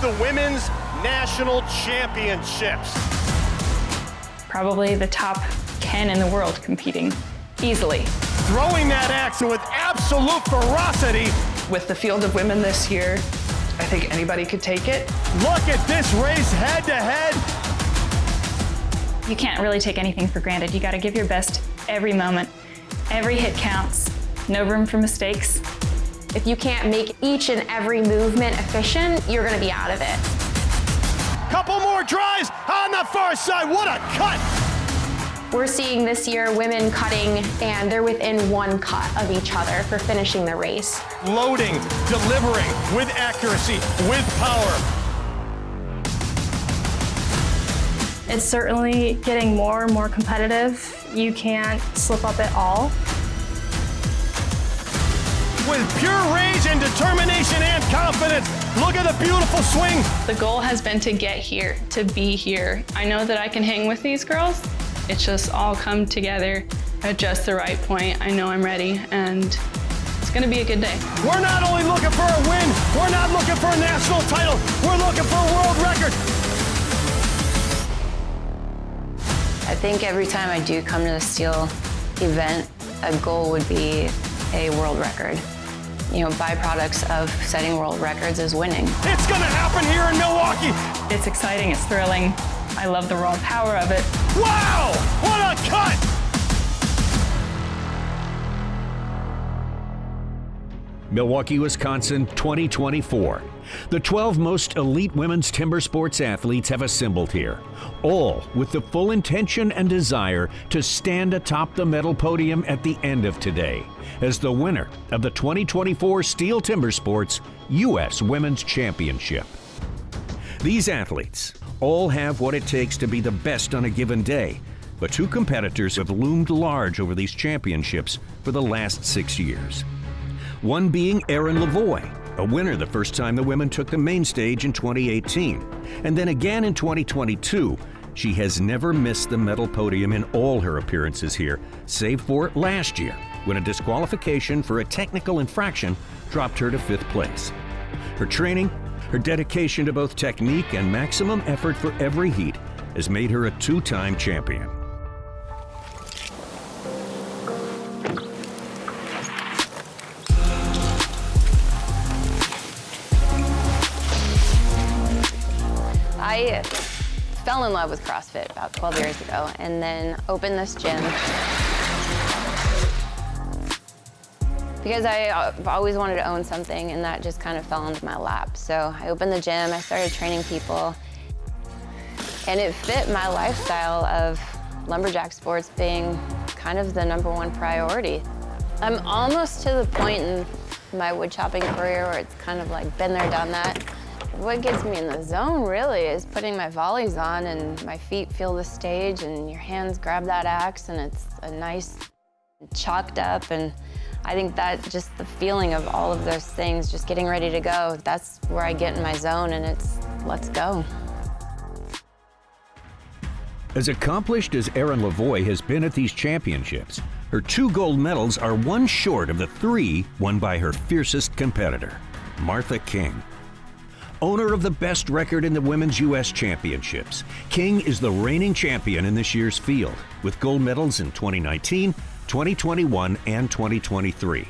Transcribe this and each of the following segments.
the Women's National Championships. Probably the top 10 in the world competing, easily. Throwing that axe with absolute ferocity. With the field of women this year, I think anybody could take it. Look at this race head to head. You can't really take anything for granted. You got to give your best every moment. Every hit counts. No room for mistakes. If you can't make each and every movement efficient, you're going to be out of it. Couple more drives on the far side. What a cut! We're seeing this year women cutting, and they're within one cut of each other for finishing the race. Loading, delivering with accuracy, with power. It's certainly getting more and more competitive. You can't slip up at all. With pure rage and determination and confidence, look at the beautiful swing. The goal has been to get here, to be here. I know that I can hang with these girls. It's just all come together at just the right point. I know I'm ready, and it's gonna be a good day. We're not only looking for a win, we're not looking for a national title, we're looking for a world record. I think every time I do come to the STIHL event, a goal would be a world record. You know, byproducts of setting world records is winning. It's gonna happen here in Milwaukee. It's exciting, it's thrilling. I love the raw power of it. Wow, what a cut! Milwaukee, Wisconsin, 2024. The 12 most elite women's timber sports athletes have assembled here, all with the full intention and desire to stand atop the medal podium at the end of today as the winner of the 2024 STIHL TIMBERSPORTS U.S. Women's Championship. These athletes all have what it takes to be the best on a given day, but two competitors have loomed large over these championships for the last 6 years. One being Erin LaVoie, a winner the first time the women took the main stage in 2018, and then again in 2022. She has never missed the medal podium in all her appearances here, save for last year, when a disqualification for a technical infraction dropped her to 5th place. Her training, her dedication to both technique and maximum effort for every heat has made her a 2-time champion. I fell in love with CrossFit about 12 years ago and then opened this gym because I've always wanted to own something, and that just kind of fell into my lap. So I opened the gym, I started training people, and it fit my lifestyle of lumberjack sports being kind of the #1 priority. I'm almost to the point in my wood chopping career where it's kind of like been there, done that. What gets me in the zone really is putting my volleys on and my feet feel the stage and your hands grab that axe and it's a nice chalked up, and I think that just the feeling of all of those things, just getting ready to go, that's where I get in my zone, and it's let's go. As accomplished as Erin LaVoie has been at these championships, her 2 gold medals are one short of the 3 won by her fiercest competitor, Martha King. Owner of the best record in the Women's U.S. Championships, King is the reigning champion in this year's field, with gold medals in 2019, 2021, and 2023.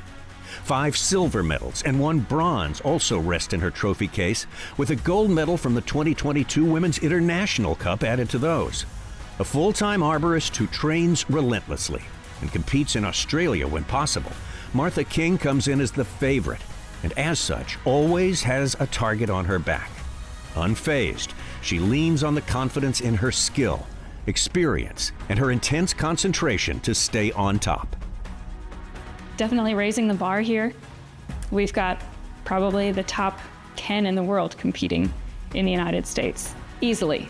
5 silver medals and 1 bronze also rest in her trophy case, with a gold medal from the 2022 Women's International Cup added to those. A full-time arborist who trains relentlessly and competes in Australia when possible, Martha King comes in as the favorite, and as such, always has a target on her back. Unfazed, she leans on the confidence in her skill, experience, and her intense concentration to stay on top. Definitely raising the bar here. We've got probably the top 10 in the world competing in the United States, easily.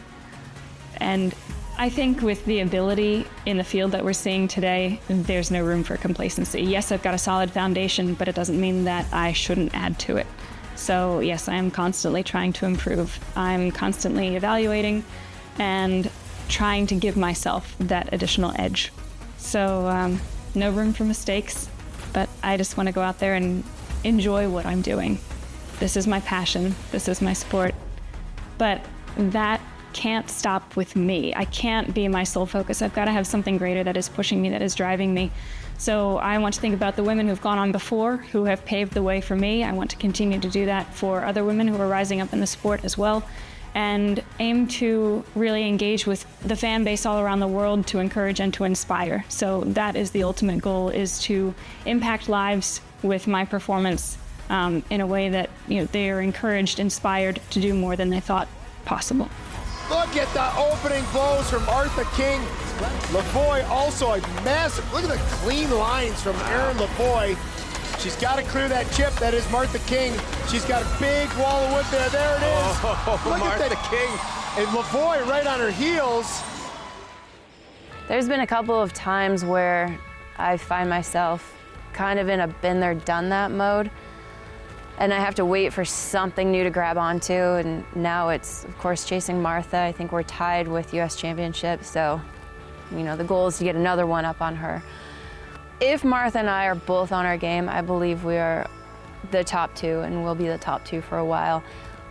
And I think with the ability in the field that we're seeing today, there's no room for complacency. Yes, I've got a solid foundation, but it doesn't mean that I shouldn't add to it. So yes, I am constantly trying to improve. I'm constantly evaluating and trying to give myself that additional edge. So no room for mistakes, but I just want to go out there and enjoy what I'm doing. This is my passion, this is my sport, but that can't stop with me. I can't be my sole focus. I've got to have something greater that is pushing me, that is driving me. So I want to think about the women who've gone on before, who have paved the way for me. I want to continue to do that for other women who are rising up in the sport as well, and aim to really engage with the fan base all around the world to encourage and to inspire. So that is the ultimate goal, is to impact lives with my performance in a way that they are encouraged, inspired to do more than they thought possible. Look at the opening blows from Martha King. LaVoie also a massive, look at the clean lines from Erin LaVoie. She's got to clear that chip. That is Martha King. She's got a big wall of wood there. There it is. Look Martha at that King. And LaVoie right on her heels. There's been a couple of times where I find myself kind of in a been there, done that mode. And I have to wait for something new to grab onto. And now it's, of course, chasing Martha. I think we're tied with US Championship. So, the goal is to get another one up on her. If Martha and I are both on our game, I believe we are the top two and we'll be the top two for a while.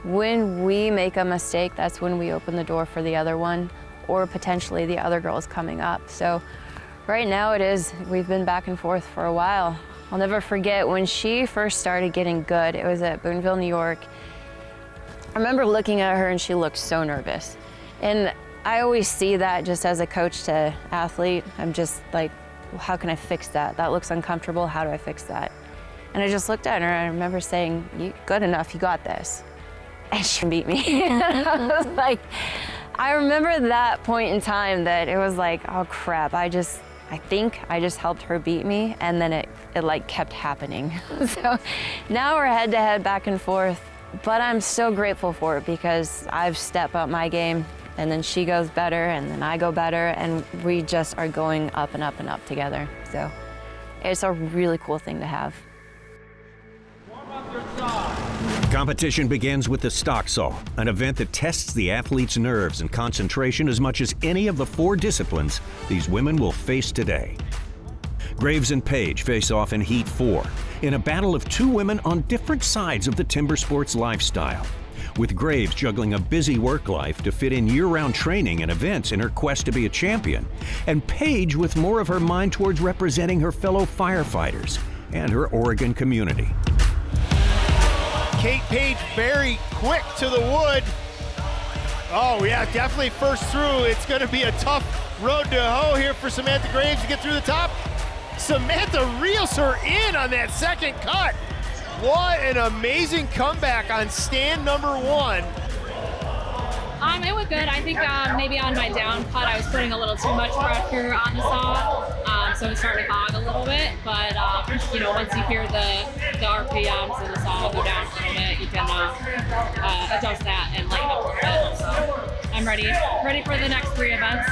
When we make a mistake, that's when we open the door for the other one or potentially the other girls coming up. So right now we've been back and forth for a while. I'll never forget when she first started getting good. It was at Boonville, New York. I remember looking at her and she looked so nervous. And I always see that just as a coach to athlete. I'm just like, how can I fix that? That looks uncomfortable. How do I fix that? And I just looked at her and I remember saying, good enough, you got this. And she beat me. And I was like, I remember that point in time that it was like, oh crap, I think I just helped her beat me, and then it like kept happening. So now we're head to head, back and forth, but I'm so grateful for it because I've stepped up my game, and then she goes better, and then I go better, and we just are going up and up and up together. So it's a really cool thing to have. Competition begins with the stock saw, an event that tests the athlete's nerves and concentration as much as any of the 4 disciplines these women will face today. Graves and Page face off in Heat 4 in a battle of 2 women on different sides of the timber sports lifestyle, with Graves juggling a busy work life to fit in year-round training and events in her quest to be a champion, and Page with more of her mind towards representing her fellow firefighters and her Oregon community. Kate Page very quick to the wood. Oh yeah, definitely first through. It's gonna be a tough road to hoe here for Samantha Graves to get through the top. Samantha reels her in on that second cut. What an amazing comeback on stand number 1. It went good. I think maybe on my down cut I was putting a little too much pressure on the saw, so it started to hog a little bit. But once you hear the RPMs and the saw go down a little bit, you can adjust that and lighten up a little bit. So I'm ready for the next 3 events.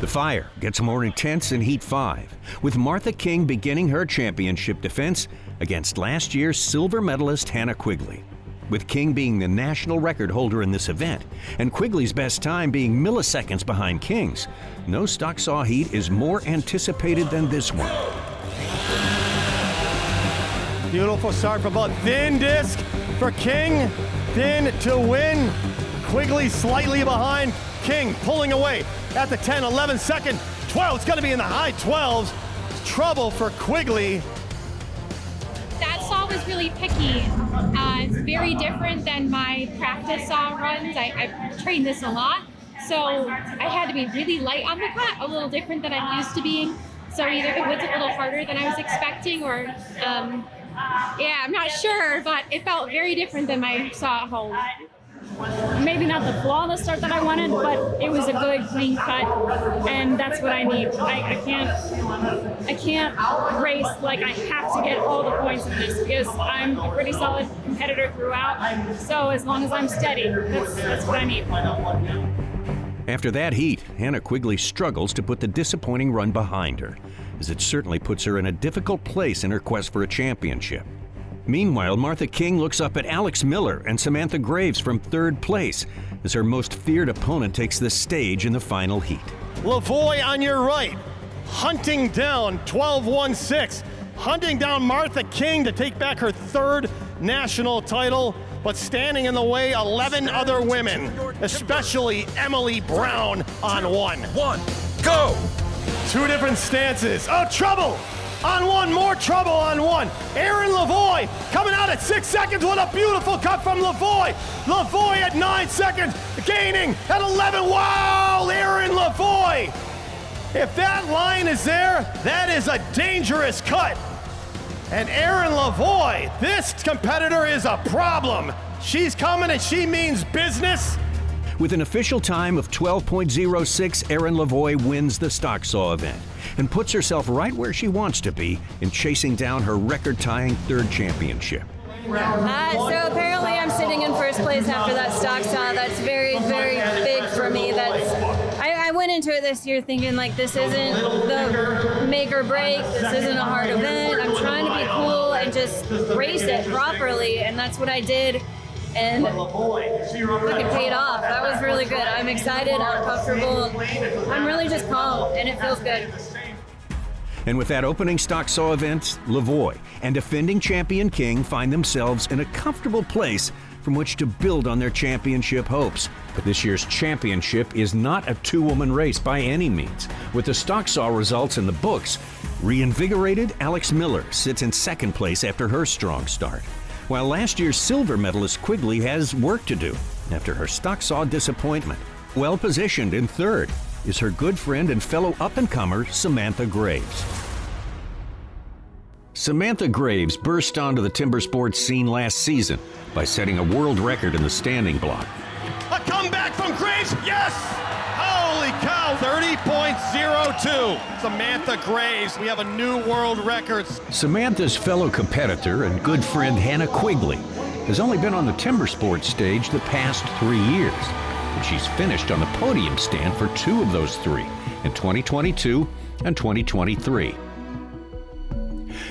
The fire gets more intense in Heat 5, with Martha King beginning her championship defense against last year's silver medalist Hannah Quigley, with King being the national record holder in this event, and Quigley's best time being milliseconds behind King's. No stock saw heat is more anticipated than this one. Beautiful start from both. Thin disc for King, thin to win. Quigley slightly behind. King pulling away at the 10, 11 second, 12. It's gonna be in the high 12s. Trouble for Quigley. That saw was really picky. It's very different than my practice saw runs. I've trained this a lot, so I had to be really light on the cut, a little different than I'm used to being. So either the wood's a little harder than I was expecting, or I'm not sure, but it felt very different than my saw at home. Maybe not the flawless start that I wanted, but it was a good, clean cut, and that's what I need. I can't race like I have to get all the points in this, because I'm a pretty solid competitor throughout. So as long as I'm steady, that's what I need. After that heat, Hannah Quigley struggles to put the disappointing run behind her, as it certainly puts her in a difficult place in her quest for a championship. Meanwhile, Martha King looks up at Alex Miller and Samantha Graves from 3rd place as her most feared opponent takes the stage in the final heat. LaVoie on your right, hunting down 12-1-6, hunting down Martha King to take back her 3rd national title. but standing in the way 11 other women, especially Emily Brown on one. One, go! Two different stances. Oh, trouble on one, more trouble on one. Erin LaVoie coming out at 6 seconds. What a beautiful cut from LaVoie. LaVoie at 9 seconds, gaining at 11. Wow, Erin LaVoie. If that line is there, that is a dangerous cut. And Erin LaVoie, this competitor is a problem. She's coming and she means business. With an official time of 12.06, Erin LaVoie wins the stock saw event and puts herself right where she wants to be in chasing down her record-tying third championship. So apparently I'm sitting in first place after that stock saw. That's very, very big for me. I went into it this year thinking like this isn't the make or break. This isn't a hard event. I'm trying to be cool and just race it properly, and that's what I did. And it paid off. That was really good. I'm excited. I'm comfortable. I'm really just calm, and it feels good. And with that opening stock saw event, LaVoie and defending champion King find themselves in a comfortable place from which to build on their championship hopes. But this year's championship is not a two-woman race by any means. With the stock saw results in the books, reinvigorated Alex Miller sits in second place after her strong start, while last year's silver medalist Quigley has work to do after her stock saw disappointment. Well positioned in third is her good friend and fellow up-and-comer Samantha Graves. Samantha Graves burst onto the timber sports scene last season by setting a world record in the standing block. A comeback from Graves, yes! Holy cow, 30.02. Samantha Graves, we have a new world record. Samantha's fellow competitor and good friend Hannah Quigley has only been on the timber sports stage the past 3 years, and she's finished on the podium stand for 2 of those 3 in 2022 and 2023.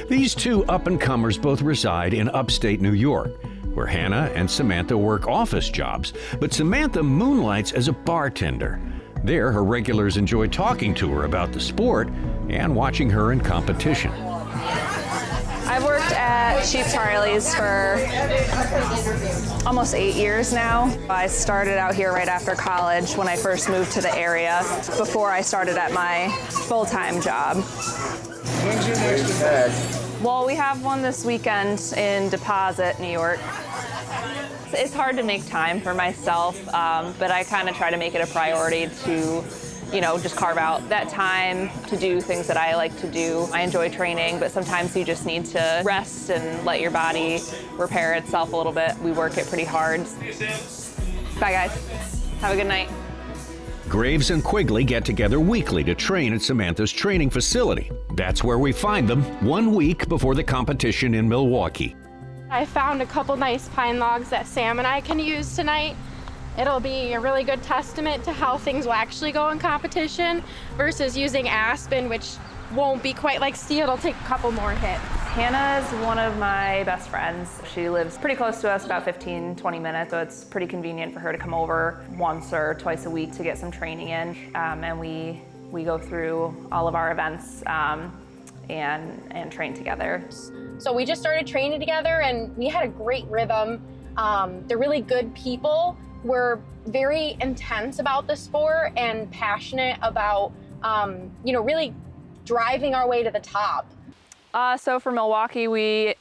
These 2 up-and-comers both reside in upstate New York, where Hannah and Samantha work office jobs, but Samantha moonlights as a bartender. There, her regulars enjoy talking to her about the sport and watching her in competition. I've worked at Sheep Charlie's for almost 8 years now. I started out here right after college when I first moved to the area, before I started at my full-time job. When's your next event? Well, we have one this weekend in Deposit, New York. It's hard to make time for myself, but I kind of try to make it a priority to, just carve out that time to do things that I like to do. I enjoy training, but sometimes you just need to rest and let your body repair itself a little bit. We work it pretty hard. Bye, guys. Have a good night. Graves and Quigley get together weekly to train at Samantha's training facility. That's where we find them 1 week before the competition in Milwaukee. I found a couple nice pine logs that Sam and I can use tonight. It'll be a really good testament to how things will actually go in competition versus using aspen, which won't be quite like steel. It'll take a couple more hits. Hannah is one of my best friends. She lives pretty close to us, about 15-20 minutes, so it's pretty convenient for her to come over once or twice a week to get some training in. And we go through all of our events and train together. So we just started training together and we had a great rhythm. They're really good people. We're very intense about the sport and passionate about, really driving our way to the top. So for Milwaukee, we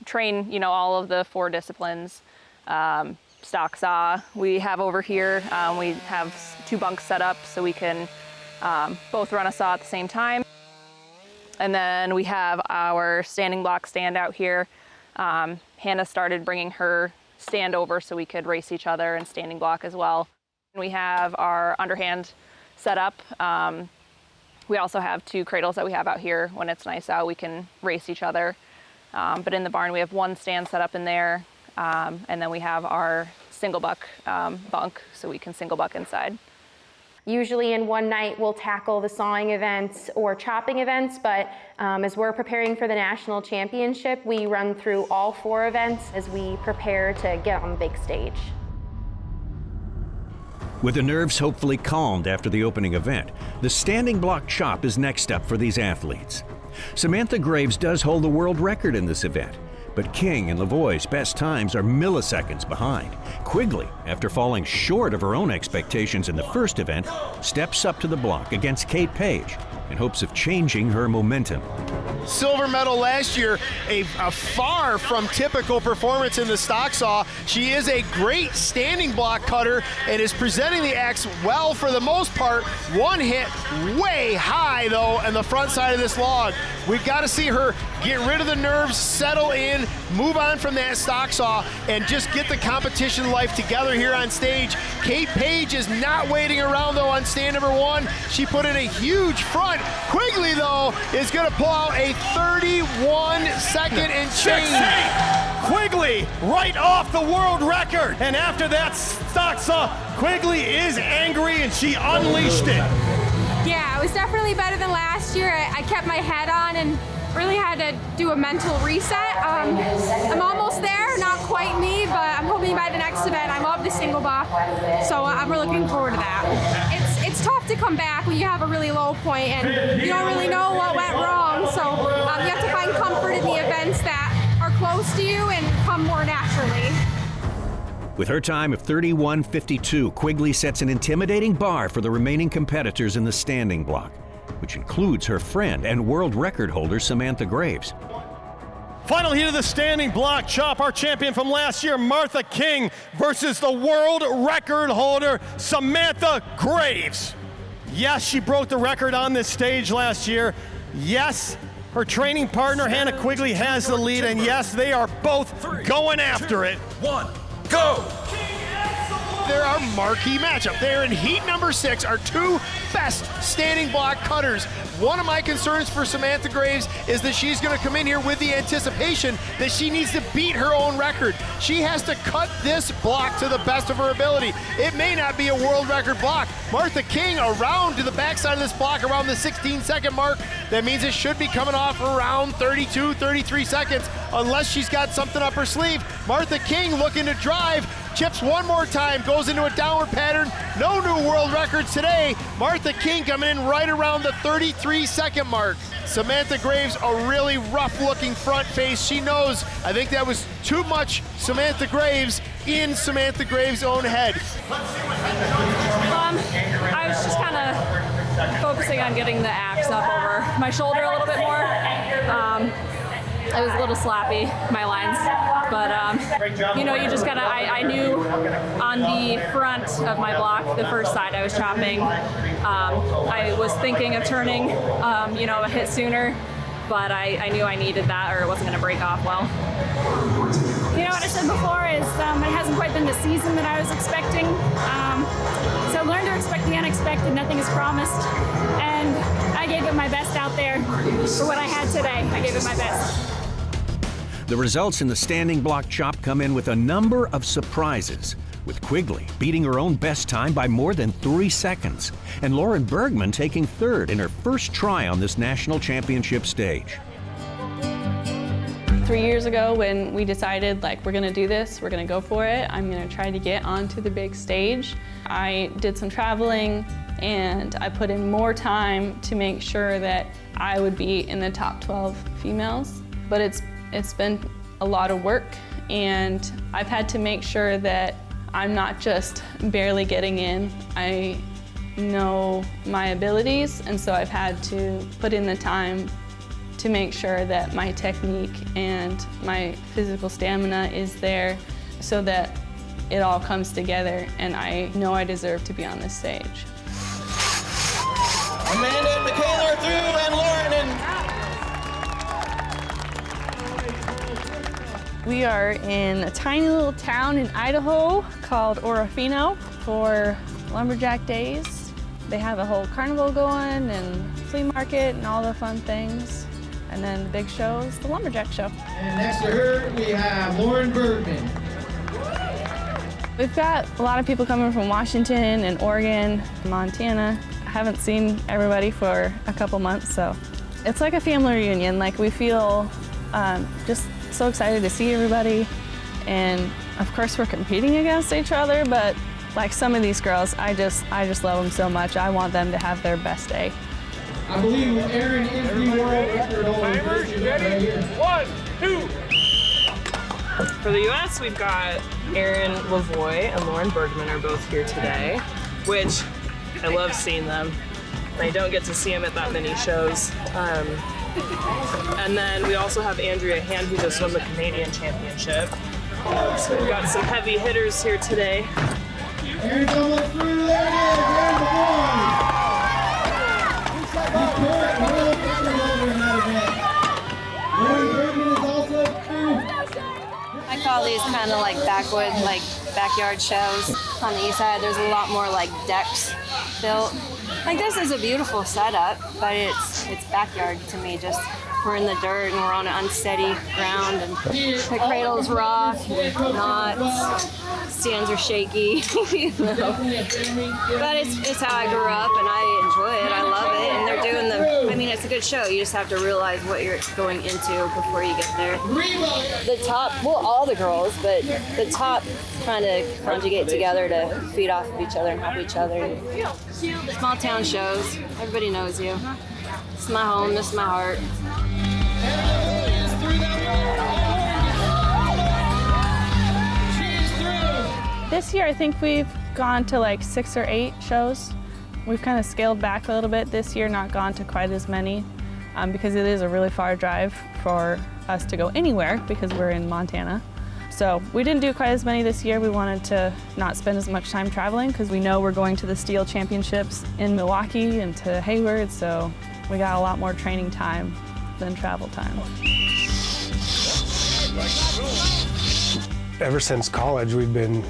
train, all of the 4 disciplines. Stock saw we have over here. We have 2 bunks set up so we can both run a saw at the same time. And then we have our standing block stand out here. Hannah started bringing her stand over so we could race each other and standing block as well. And we have our underhand set up. We also have 2 cradles that we have out here. When it's nice out, we can race each other. But in the barn, we have 1 stand set up in there. And then we have our single buck bunk so we can single buck inside. Usually in one night we'll tackle the sawing events or chopping events, but as we're preparing for the national championship, we run through all 4 events as we prepare to get on the big stage. With the nerves hopefully calmed after the opening event, the standing block chop is next up for these athletes. Samantha Graves does hold the world record in this event, But King and LaVoie's best times are milliseconds behind. Quigley, after falling short of her own expectations in the first event, steps up to the block against Kate Page in hopes of changing her momentum. Silver medal last year, a far from typical performance in the stock saw. She is a great standing block cutter and is presenting the axe well for the most part. One hit way high though on the front side of this log. We've got to see her get rid of the nerves, settle in, move on from that stock saw, and just get the competition life together here on stage. Kate Page is not waiting around though on stand number one. She put in a huge front. Quigley though is going to pull out a 31 second and change. Quigley right off the world record. And after that stock saw, Quigley is angry and she unleashed it. Yeah, it was definitely better than last year. I kept my head on and really had to do a mental reset. I'm almost there, not quite me, but I'm hoping by the next event. I love the single block, so I'm really looking forward to that. It's tough to come back when you have a really low point and you don't really know what went wrong, so you have to find comfort in the events that are close to you and come more naturally. With her time of 31:52, Quigley sets an intimidating bar for the remaining competitors in the standing block, which includes her friend and world record holder Samantha Graves. Final heat of the standing block chop, our champion from last year, Martha King, versus the world record holder, Samantha Graves. Yes, she broke the record on this stage last year. Yes, her training partner, Hannah Quigley, has the lead, and yes, they are both going after it. One, go! They're our marquee matchup. They're in heat number 6, our two best standing block cutters. One of my concerns for Samantha Graves is that she's going to come in here with the anticipation that she needs to beat her own record. She has to cut this block to the best of her ability. It may not be a world record block. Martha King around to the backside of this block around the 16-second mark. That means it should be coming off around 32, 33 seconds unless she's got something up her sleeve. Martha King looking to drive. Chips one more time, goes into a downward pattern. No new world records today. Martha King coming in right around the 33-second mark. Samantha Graves, a really rough-looking front face. She knows, I think that was too much Samantha Graves in Samantha Graves' own head. I was just kind of focusing on getting the axe up over my shoulder a little bit more. I was a little sloppy, my lines, but you know, you just gotta, I knew on the front of my block, the first side I was chopping, I was thinking of turning, you know, a hit sooner, but I knew I needed that or it wasn't gonna break off well. You know what I said before is it hasn't quite been the season that I was expecting. So learn to expect the unexpected, nothing is promised. And I gave it my best out there for what I had today. I gave it my best. The results in the standing block chop come in with a number of surprises, with Quigley beating her own best time by more than 3 seconds, and Lauren Burkman taking third in her first try on this national championship stage. 3 years ago when we decided, like, we're gonna do this, we're gonna go for it, I'm gonna try to get onto the big stage. I did some traveling and I put in more time to make sure that I would be in the top 12 females. But it's been a lot of work and I've had to make sure that I'm not just barely getting in. I know my abilities, and so I've had to put in the time to make sure that my technique and my physical stamina is there so that it all comes together, and I know I deserve to be on this stage. Amanda and Michaela are through, and Lauren and... We are in a tiny little town in Idaho called Orofino for Lumberjack Days. They have a whole carnival going and flea market and all the fun things. And then the big show is the Lumberjack show. And next to her, we have Lauren Burkman. We've got a lot of people coming from Washington and Oregon, Montana. I haven't seen everybody for a couple months, so it's like a family reunion. Like, we feel just so excited to see everybody. And of course we're competing against each other, but like some of these girls, I just love them so much. I want them to have their best day. I believe Erin is the world record holder. Timers, ready? 1, 2. For the U.S., we've got Erin, LaVoie, and Lauren Burkman are both here today, which I love seeing them. I don't get to see them at that many shows. And then we also have Underhand, who just won the Canadian Championship. So we've got some heavy hitters here today. Erin's almost through. There it is. Erin LaVoie. Lauren Burkman is also through. I call these kind of like backwood, like backyard shows. On the east side, there's a lot more like decks built. Like this is a beautiful setup, but it's backyard to me. Just we're in the dirt and we're on an unsteady ground, and the cradles rock, knots, stands are shaky. You know? But it's how I grew up, and I enjoy it. I love it, and they're doing the. I mean, it's a good show. You just have to realize what you're going into before you get there. The top, well, all the girls, but the top kind of conjugate together to feed off of each other and help each other. Small town shows. Everybody knows you. This is my home. This is my heart. This year, I think we've gone to like 6 or 8 shows. We've kind of scaled back a little bit this year, not gone to quite as many, because it is a really far drive for us to go anywhere because we're in Montana. So we didn't do quite as many this year. We wanted to not spend as much time traveling because we know we're going to the STIHL Championships in Milwaukee and to Hayward, so we got a lot more training time than travel time. Ever since college, we've been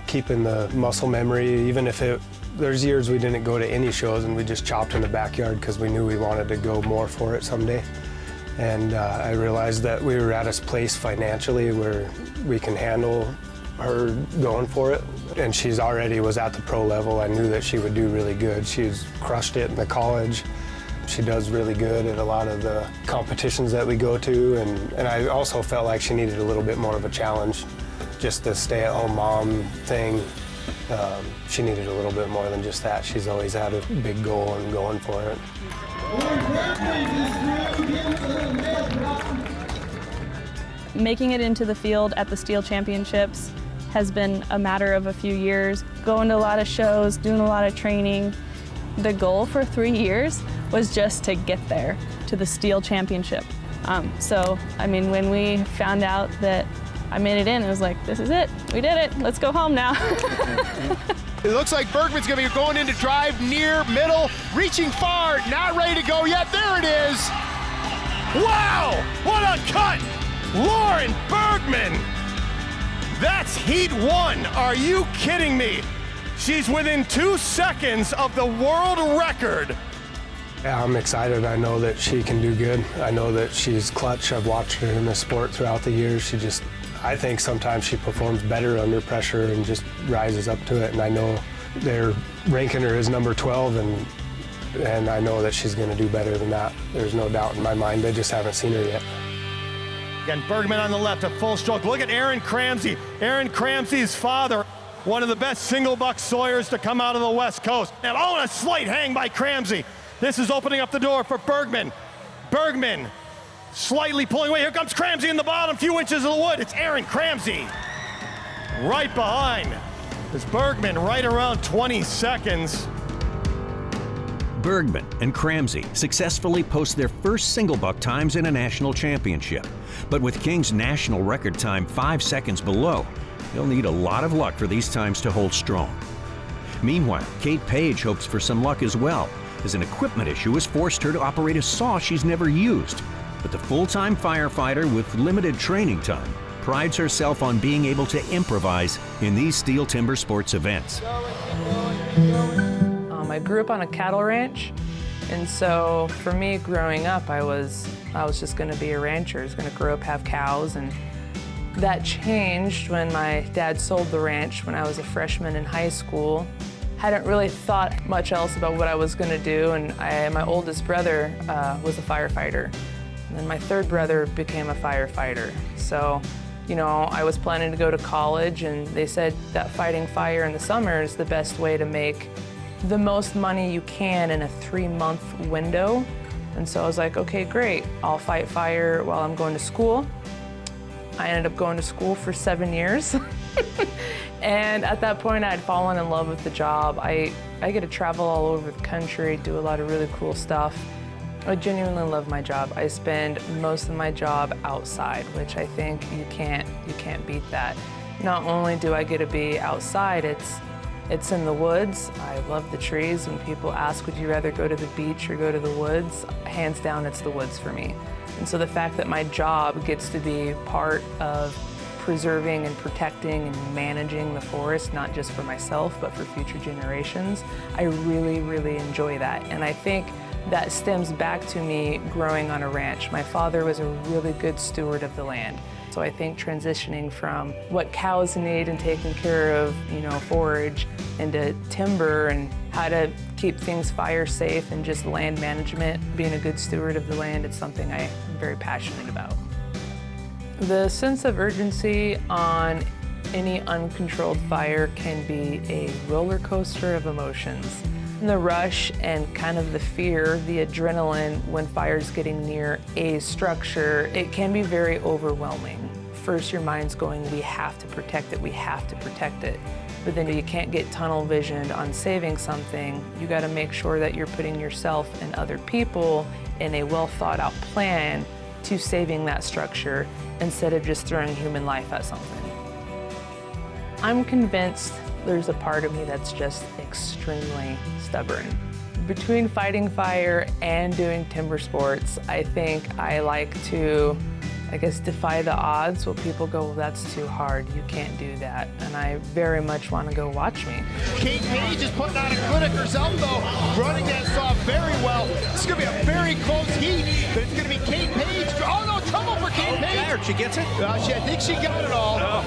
keeping the muscle memory, even if there's years we didn't go to any shows and we just chopped in the backyard because we knew we wanted to go more for it someday. And I realized that we were at a place financially where we can handle her going for it. And she's already was at the pro level. I knew that she would do really good. She's crushed it in the college. She does really good at a lot of the competitions that we go to. And I also felt like she needed a little bit more of a challenge. Just the stay-at-home mom thing, she needed a little bit more than just that. She's always had a big goal and going for it. Making it into the field at the STIHL Championships has been a matter of a few years. Going to a lot of shows, doing a lot of training. The goal for 3 years was just to get there, to the STIHL Championship. So, I mean, when we found out that I made it in, it was like, this is it. We did it. Let's go home now. It looks like Burkman's going to be going into drive, near, middle, reaching far, not ready to go yet. There it is. Wow, what a cut! Lauren Burkman! That's heat 1. Are you kidding me? She's within 2 seconds of the world record. Yeah, I'm excited. I know that she can do good. I know that she's clutch. I've watched her in the sport throughout the years. I think sometimes she performs better under pressure and just rises up to it. And I know they're ranking her as number 12, and I know that she's going to do better than that. There's no doubt in my mind. They just haven't seen her yet. Again, Burkman on the left, a full stroke. Look at Erin Cramsey. Erin Cramsey's father, one of the best single buck sawyers to come out of the West Coast. And oh, and a slight hang by Cramsey. This is opening up the door for Burkman. Burkman slightly pulling away. Here comes Cramsey in the bottom, few inches of the wood. It's Erin Cramsey. Right behind is Burkman, right around 20 seconds. Burkman and Cramsey successfully post their first single buck times in a national championship. But with King's national record time 5 seconds below, they'll need a lot of luck for these times to hold strong. Meanwhile, Kate Page hopes for some luck as well, as an equipment issue has forced her to operate a saw she's never used. But the full-time firefighter with limited training time prides herself on being able to improvise in these STIHL Timbersports events. I grew up on a cattle ranch, and so for me growing up, I was just going to be a rancher. I was going to grow up, have cows, and that changed when my dad sold the ranch when I was a freshman in high school. Hadn't really thought much else about what I was going to do, and my oldest brother was a firefighter. And then my third brother became a firefighter. So, you know, I was planning to go to college, and they said that fighting fire in the summer is the best way to make the most money you can in a 3-month window. And so I was like, okay, great. I'll fight fire while I'm going to school. I ended up going to school for 7 years. And at that point, I'd fallen in love with the job. I get to travel all over the country, do a lot of really cool stuff. I genuinely love my job. I spend most of my job outside, which I think you can't beat that. Not only do I get to be outside, it's in the woods. I love the trees. When people ask, would you rather go to the beach or go to the woods? Hands down, it's the woods for me. And so the fact that my job gets to be part of preserving and protecting and managing the forest, not just for myself, but for future generations, I really, really enjoy that. And I think that stems back to me growing on a ranch. My father was a really good steward of the land. So I think transitioning from what cows need and taking care of, forage, into timber and how to keep things fire safe and just land management, being a good steward of the land, it's something I'm very passionate about. The sense of urgency on any uncontrolled fire can be a roller coaster of emotions. The rush and kind of the fear, the adrenaline when fire's getting near a structure, it can be very overwhelming. First, your mind's going, we have to protect it, we have to protect it. But then you can't get tunnel visioned on saving something. You gotta make sure that you're putting yourself and other people in a well thought out plan to saving that structure instead of just throwing human life at something. I'm convinced there's a part of me that's just extremely stubborn. Between fighting fire and doing timber sports, I think I like to, defy the odds. Well, people go, well, that's too hard, you can't do that. And I very much want to go, watch me. Kate Page is putting on a clinic herself, though, running that saw very well. This is going to be a very close heat, but it's going to be Kate Page. Oh, no, trouble for Kate Page. She gets it? I think she got it all.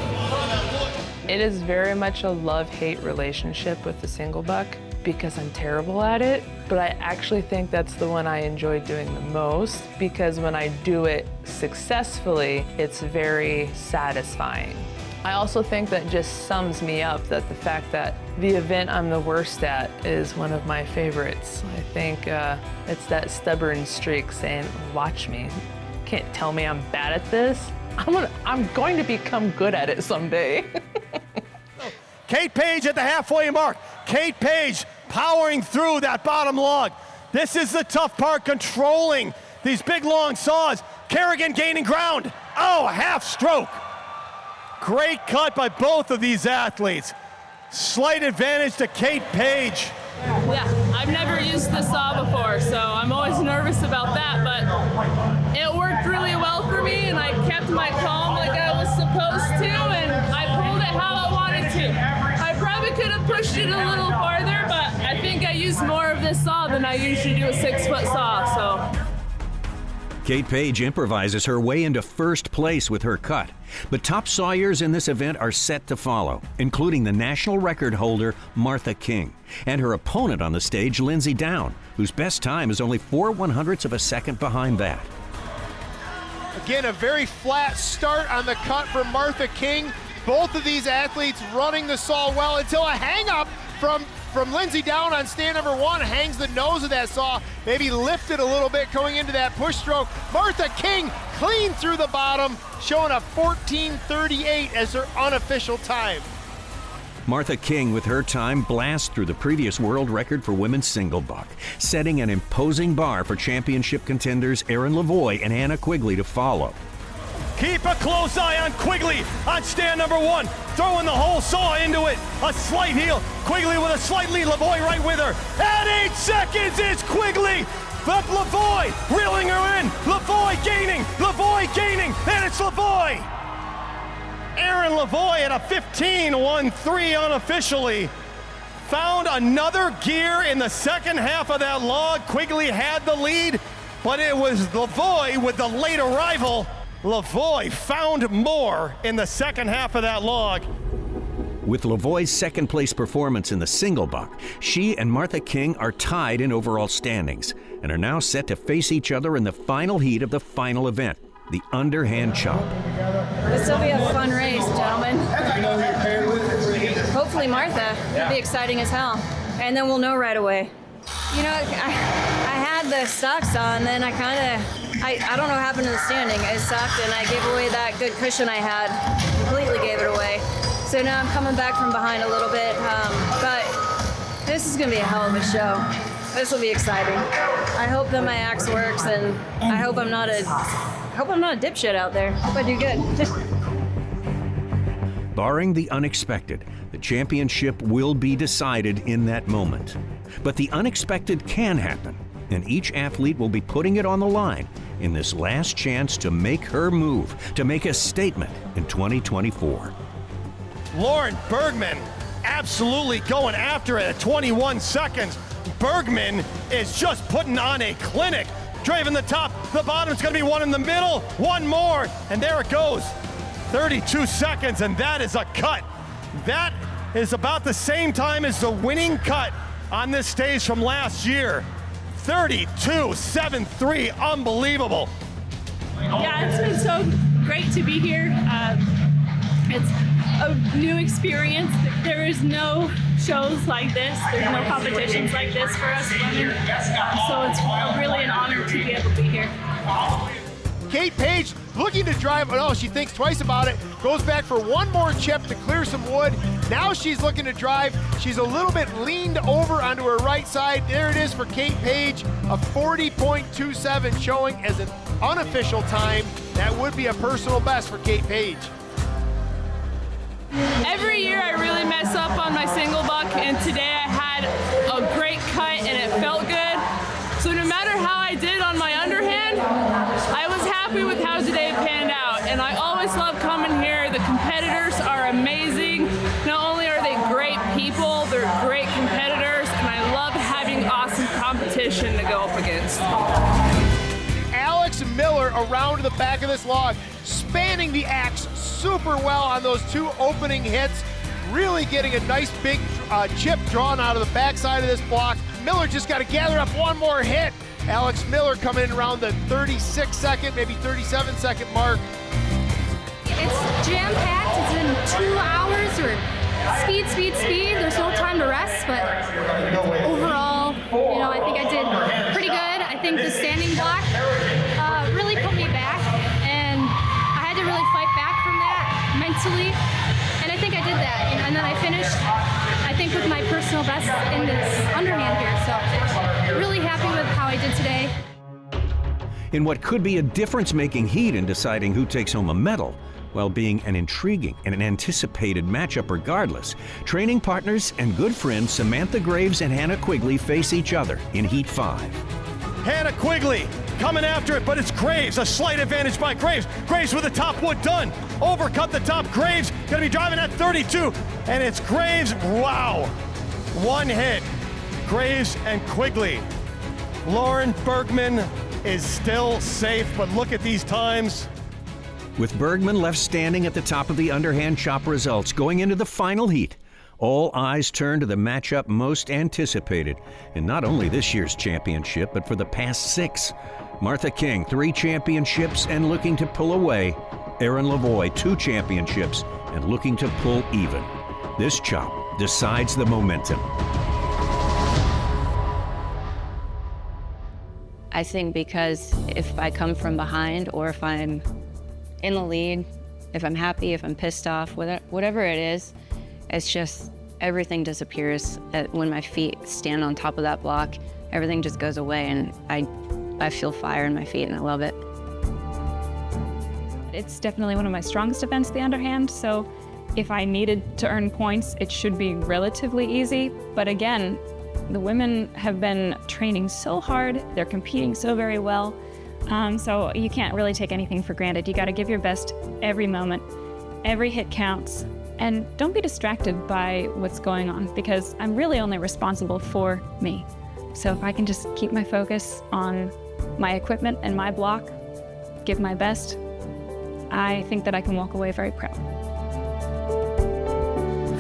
It is very much a love-hate relationship with the single buck because I'm terrible at it, but I actually think that's the one I enjoy doing the most because when I do it successfully, it's very satisfying. I also think that just sums me up that the fact that the event I'm the worst at is one of my favorites. I think it's that stubborn streak saying, watch me. Can't tell me I'm bad at this. I'm going to become good at it someday. Kate Page at the halfway mark. Kate Page powering through that bottom log. This is the tough part, controlling these big long saws. Kerrigan gaining ground. Oh, half stroke. Great cut by both of these athletes. Slight advantage to Kate Page. Yeah, I've never used the saw before, so I'm always nervous about that, but it worked really well for me, and I kept my calm like I was supposed to, and I pulled it how I wanted to. I probably could have pushed it a little farther, but I think I used more of this saw than I usually do a 6-foot saw, so. Kate Page improvises her way into first place with her cut. But top sawyers in this event are set to follow, including the national record holder, Martha King, and her opponent on the stage, Lindsay Down, whose best time is only 4/100ths of a second behind that. Again, a very flat start on the cut for Martha King. Both of these athletes running the saw well until a hang-up from Lindsay Down on stand number 1, hangs the nose of that saw, maybe lifted a little bit going into that push stroke. Martha King clean through the bottom, showing a 14:38 as her unofficial time. Martha King, with her time, blasts through the previous world record for women's single buck, setting an imposing bar for championship contenders Erin LaVoie and Hannah Quigley to follow. Keep a close eye on Quigley on stand number 1, throwing the whole saw into it. A slight heel. Quigley with a slight lead. LaVoie right with her. At 8 seconds is Quigley. But LaVoie reeling her in. LaVoie gaining, and it's LaVoie. Erin LaVoie at a 15:13 unofficially. Found another gear in the second half of that log. Quigley had the lead, but it was LaVoie with the late arrival. LaVoie found more in the second half of that log. With LaVoie's second place performance in the single buck, she and Martha King are tied in overall standings and are now set to face each other in the final heat of the final event, the underhand chop. This will be a fun race, gentlemen. Hopefully Martha. It'll be exciting as hell. And then we'll know right away. I had had the stocks on, then I don't know what happened to the standing. It sucked, and I gave away that good cushion I had. Completely gave it away. So now I'm coming back from behind a little bit, but this is gonna be a hell of a show. This will be exciting. I hope that my axe works, and I hope I'm not a dipshit out there. Hope I do good. Barring the unexpected, the championship will be decided in that moment. But the unexpected can happen, and each athlete will be putting it on the line in this last chance to make her move, to make a statement in 2024. Lauren Burkman absolutely going after it at 21 seconds. Burkman is just putting on a clinic. Driving the top, the bottom's gonna be one in the middle, one more, and there it goes. 32 seconds, and that is a cut. That is about the same time as the winning cut on this stage from last year. 32.73, unbelievable. Yeah, it's been so great to be here. It's a new experience. There is no shows like this. There's no competitions like this for us women. So it's really an honor to be able to be here. Kate Page looking to drive, oh, she thinks twice about it, goes back for one more chip to clear some wood. Now she's looking to drive. She's a little bit leaned over onto her right side. There it is for Kate Page, a 40.27 showing as an unofficial time. That would be a personal best for Kate Page. Every year I really mess up on my single buck, and today I had a great cut and it felt good. So no matter how I did on my underhand, I was happy with how today panned out. And I always love coming here. The competitors are amazing. Not only are they great people, they're great competitors, and I love having awesome competition to go up against. Alex Miller around the back of this log, spanning the axe super well on those two opening hits, really getting a nice big chip drawn out of the backside of this block. Miller just got to gather up one more hit. Alex Miller coming in around the 36-second, maybe 37-second mark. It's jam-packed. It's in 2 hours or speed. There's no time to rest, but overall, I think I did pretty good. I think the standing block really put me back, and I had to really fight back from that mentally, and I think I did that. And then I finished, I think, with my personal best in this underhand here, so really happy with how I did today. In what could be a difference-making heat in deciding who takes home a medal, while being an intriguing and an anticipated matchup regardless, training partners and good friends Samantha Graves and Hannah Quigley face each other in Heat 5. Hannah Quigley coming after it, but it's Graves, a slight advantage by Graves. Graves with the top wood done. Overcut the top, Graves gonna be driving at 32, and it's Graves, wow. One hit, Graves and Quigley. Lauren Burkman is still safe, but look at these times. With Burkman left standing at the top of the underhand chop results going into the final heat, all eyes turn to the matchup most anticipated in not only this year's championship, but for the past 6. Martha King, 3 championships and looking to pull away. Erin LaVoie, 2 championships and looking to pull even. This chop decides the momentum. I think because if I come from behind or if I'm in the lead, if I'm happy, if I'm pissed off, whatever it is, it's just everything disappears. When my feet stand on top of that block, everything just goes away, and I feel fire in my feet, and I love it. It's definitely one of my strongest events, the underhand, so if I needed to earn points, it should be relatively easy. But again, the women have been training so hard, they're competing so very well, so you can't really take anything for granted. You gotta give your best every moment. Every hit counts. And don't be distracted by what's going on, because I'm really only responsible for me. So if I can just keep my focus on my equipment and my block, give my best, I think that I can walk away very proud.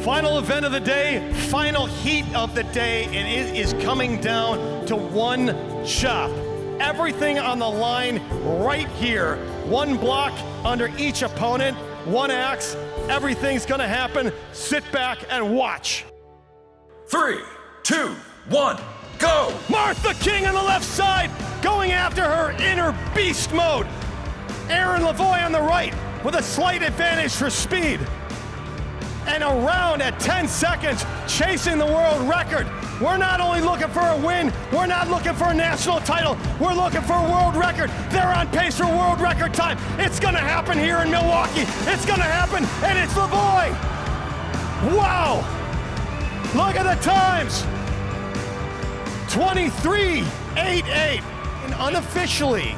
Final event of the day, final heat of the day, and it is coming down to one chop. Everything on the line right here. One block under each opponent, one axe. Everything's gonna happen. Sit back and watch. 3, 2, 1, Go! Martha King on the left side, going after her inner beast mode. Erin LaVoie on the right with a slight advantage for speed. And around at 10 seconds, chasing the world record. We're not only looking for a win, we're not looking for a national title, we're looking for a world record. They're on pace for world record time. It's gonna happen here in Milwaukee. It's gonna happen, and it's LaVoie. Wow! Look at the times. 23:88, and unofficially,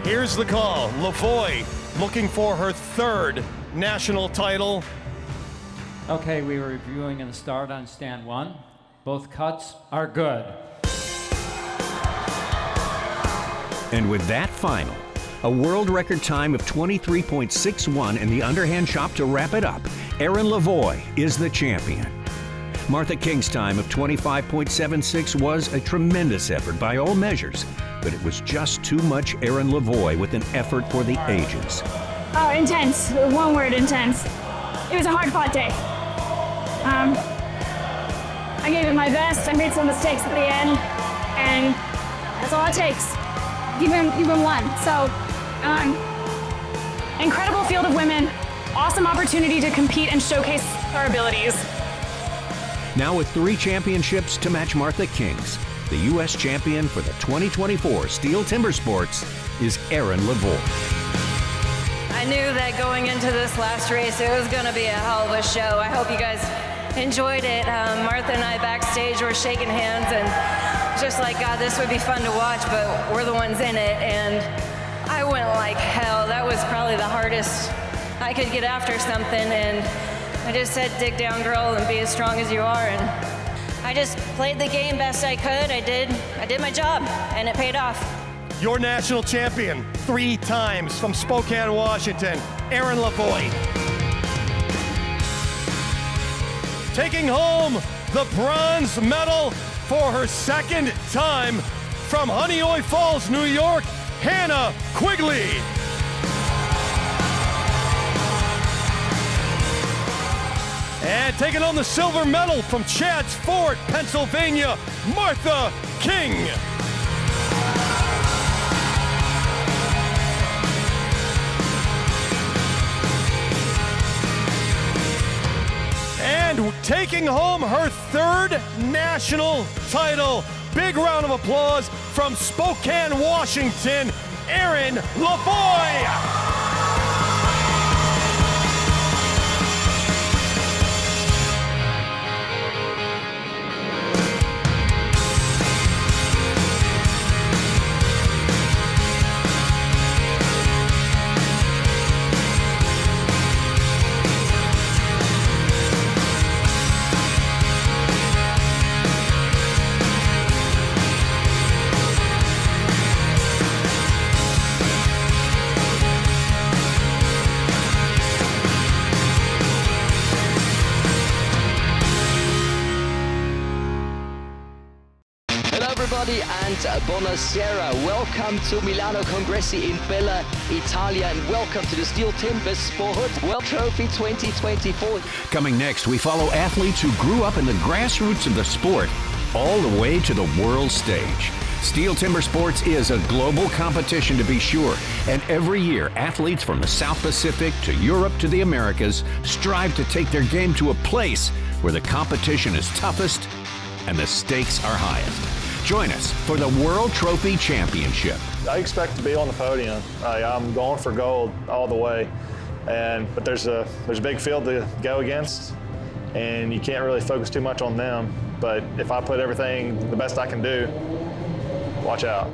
here's the call. LaVoie looking for her third national title. Okay, we were reviewing in the start on stand 1. Both cuts are good. And with that final, a world record time of 23.61 in the underhand chop to wrap it up, Erin LaVoie is the champion. Martha King's time of 25.76 was a tremendous effort by all measures, but it was just too much Erin LaVoie with an effort for the ages. Oh, intense. One word, intense. It was a hard-fought day. I gave it my best. I made some mistakes at the end, and that's all it takes. Even one. So, Incredible field of women. Awesome opportunity to compete and showcase our abilities. Now with 3 championships to match Martha King's, the U.S. champion for the 2024 STIHL Timbersports is Erin LaVoie. I knew that going into this last race, it was going to be a hell of a show. I hope you guys enjoyed it. Martha and I backstage were shaking hands and just like, God, this would be fun to watch, but we're the ones in it. And I went like hell. That was probably the hardest I could get after something. And I just said, dig down, girl, and be as strong as you are. And I just played the game best I could. I did my job, and it paid off. Your national champion 3 times from Spokane, Washington, Erin LaVoie. Taking home the bronze medal for her second time from Honeoye Falls, New York, Hannah Quigley. And taking home the silver medal from Chadds Ford, Pennsylvania, Martha King. And taking home her third national title. Big round of applause from Spokane, Washington, Erin LaVoie. And buonasera. Welcome to Milano Congressi in Bella, Italia, and welcome to the STIHL Timbersports World Trophy 2024. Coming next, we follow athletes who grew up in the grassroots of the sport all the way to the world stage. STIHL Timbersports is a global competition, to be sure, and every year athletes from the South Pacific to Europe to the Americas strive to take their game to a place where the competition is toughest and the stakes are highest. Join us for the World Trophy Championship. I expect to be on the podium. I'm going for gold all the way, but there's a big field to go against, and you can't really focus too much on them. But if I put everything the best I can do, watch out.